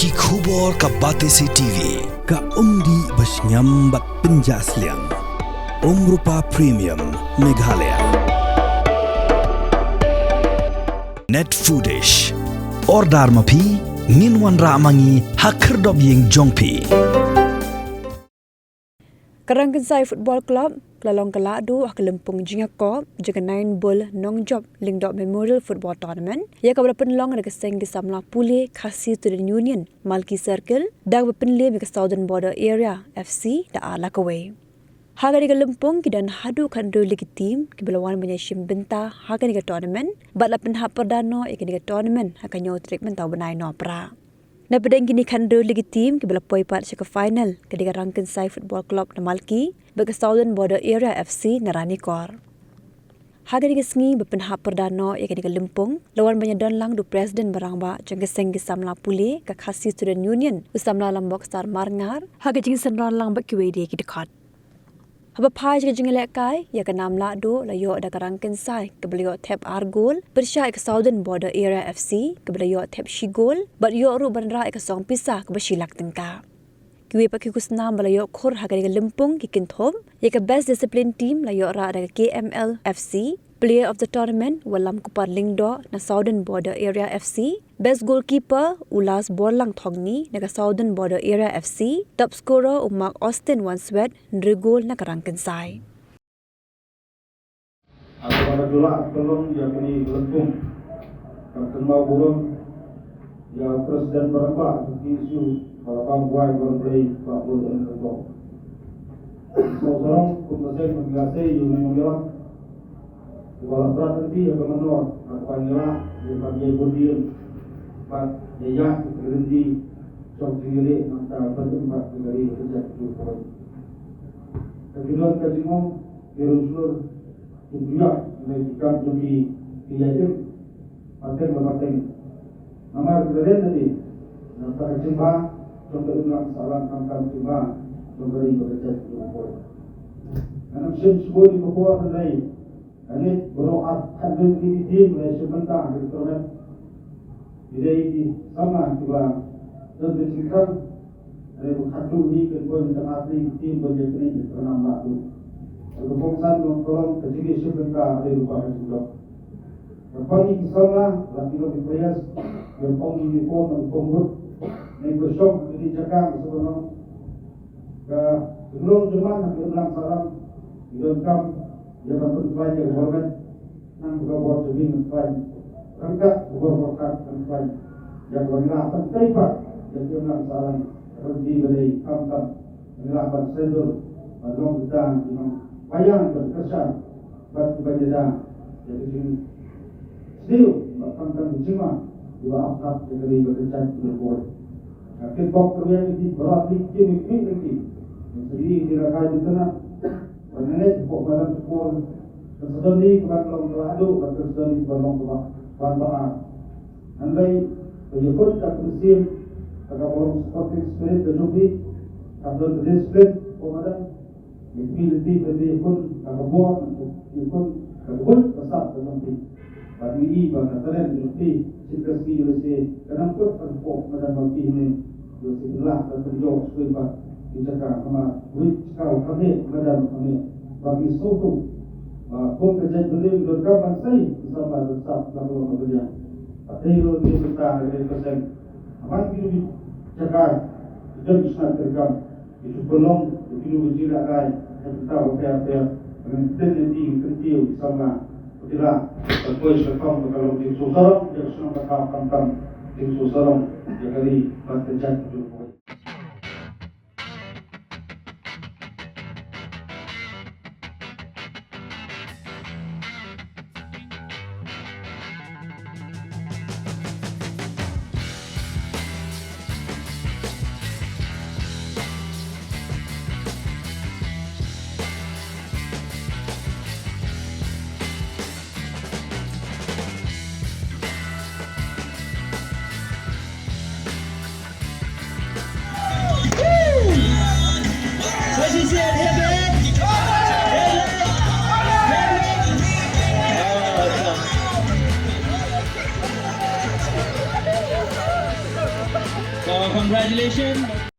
Ki khubor ka Batesi TV ka umdi basnyambak penjaslian Rupa Premium Meghalaya Net Foodish Ordar mapi Nginwan ramangi Hakerdob yeng jongpi Rangkynsai Football Club Kelalong ke Lahduh kelempung jingakop jaga 9 bol nongjob Lingdok Memorial Football Tournament ia ka berpenlong ada keseng di Samla Pule Khasi Student Union Malki Circle dak berpenle ke Southern Border Area FC da ala kawai haga di kelempung kidan hadu kandu ligi team ki belawan menyashim benta haga di tournament batla penhap perdana ikan di tournament haga nyaw treatment tau benai no pra na pedang kini kandu ligi team ki belapoi part ke final ketika Rangkynsai Football Club na Malki bagi Southern Border Area FC narani kor. Haga diga sengi berpenhap perdana ia kini ke Lempung lawan banyadan lang du presiden barangba jangka senggi samla pule ke Khasi Student Union usamla lambok star marngar haga jing senran lang bak kiwedi ki dekat. Haba pai jika jing lekai ia ke nam Lahduh layo ada ke Rangkynsai ke beliau tap Argol bersya ke Southern Border Area FC ke beliau tap Shigol bat yo ru bandra ke song Pisa ke bersilak tengka. Kiwi pakai kusnam balayo khur haga di Lempung ki kinthom ia ke best discipline team layo ra ada ke KML FC player of the tournament walam kupar Lingdo na Southern Border Area FC best goalkeeper ulas borlang thongni na Southern Border Area FC top scorer umak Austin Wanswet ndrigol na Rangkynsai Ada jula tolong dia kini Lempung terkenal burung ya presiden berapa isu kalau buai berplay Pak Bodan Ketok. Seorang kumpulan mengasai yang menolak kalau berarti yang menolak apa inilah yang bagi bodian Pak Jaya berhenti sok sendiri antara bertempat dari kerja Jokowi. Kemudian kejimong dirusul juga menjadikan jadi diajar paten berpaten. Nama kredit tadi antara jemaah contoh ulang salam angkat jemaah memberi bekerja Jokowi. Karena sebuah di bawah mulai ini beroat hadir di tim mulai sebentar di tournament. Jadi di sama juga terdesikkan dari hadir di kedua tengah tim berjaya di enam Lahduh. Keputusan tolong kecil sebentar dari lupa juga. Berpagi kisahlah laki-laki players yang uniform dan pembut yang besok ini jaga sebelum sebelum jemaah nak ulang salam dilengkap jangan berfly yang hormat nang juga buat sebing fly Ryngkat berkat fly yang wanita penting pak yang ulang salam berdi dari kamp melakukan sendul belum kita bayang berkesan bagi banyak jadi still bahkan jemaah dua akad dari bekerja berbuat. Akhir bok kerja di berat tim ini jadi dirakai di tengah. Penenet bok badan sepuluh tersedani kebantuan Lahduh tersedani kebantuan bantuan. Andai penyebut tak bersim agak orang sporting spirit terjadi kabel disiplin komandan memiliki lebih pun agak buat pun agak besar terjadi. Bagi ini bahkan tren lebih sikasi USA kadang pun terpok pada bagi ini setelah terjauh sebab dijaga sama duit kau kami pada kami bagi suatu pun kerja beli berkawan saya bersama tetap lalu bekerja. Tapi kalau dia bertahan dari persen aman kita dijaga dan bisa terkam itu belum itu berjilat lain kita tahu apa dengan tendensi kecil sama tidak terus berkam kalau di susah dia sudah berkam di susah dia kali berkerja itu. Congratulations.